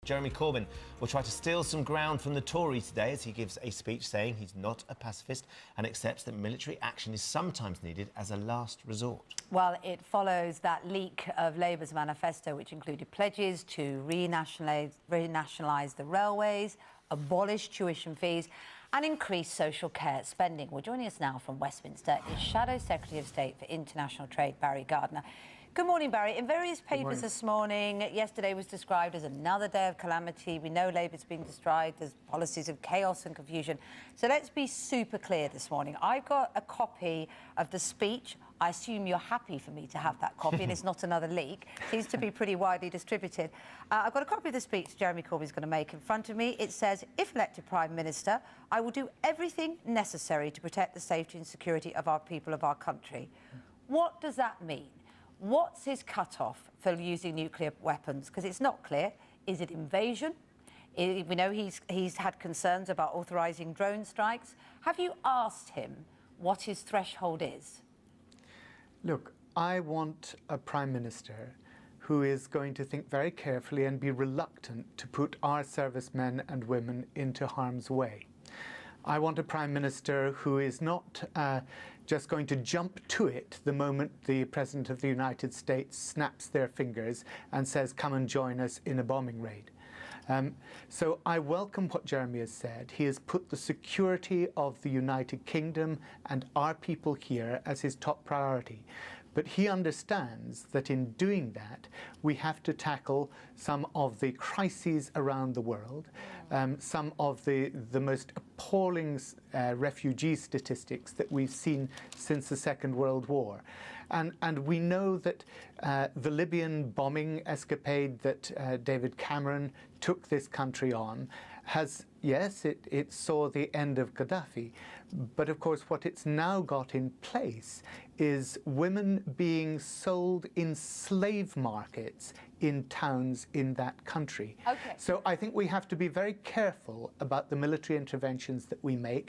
Jeremy Corbyn will try to steal some ground from the Tories today as he gives a speech saying he's not a pacifist and accepts that military action is sometimes needed as a last resort. Well, it follows that leak of Labour's manifesto, which included pledges to renationalise the railways, abolish tuition fees and increase social care spending. Well, joining us now from Westminster is Shadow Secretary of State for International Trade, Barry Gardiner. Good morning, Barry. In various papers this morning, yesterday was described as another day of calamity. We know Labour's being described as policies of chaos and confusion. So let's be super clear this morning. I've got a copy of the speech. I assume you're happy for me to have that copy and it's not another leak. Seems to be pretty widely distributed. I've got a copy of the speech Jeremy Corbyn's going to make in front of me. It says, if elected Prime Minister, I will do everything necessary to protect the safety and security of our people, of our country. What does that mean? What's his cut-off for using nuclear weapons? Because it's not clear. Is it invasion? We know he's had concerns about authorising drone strikes. Have you asked him what his threshold is? Look, I want a Prime Minister who is going to think very carefully and be reluctant to put our servicemen and women into harm's way. I want a Prime Minister who is not just going to jump to it the moment the President of the United States snaps their fingers and says, come and join us in a bombing raid. So I welcome what Jeremy has said. He has put the security of the United Kingdom and our people here as his top priority. But he understands that in doing that, we have to tackle some of the crises around the world, some of the most appalling refugee statistics that we've seen since the Second World War. And we know that the Libyan bombing escapade that David Cameron took this country on has, yes, it saw the end of Gaddafi, but of course what it's now got in place is women being sold in slave markets in towns in that country. Okay. So I think we have to be very careful about the military interventions that we make.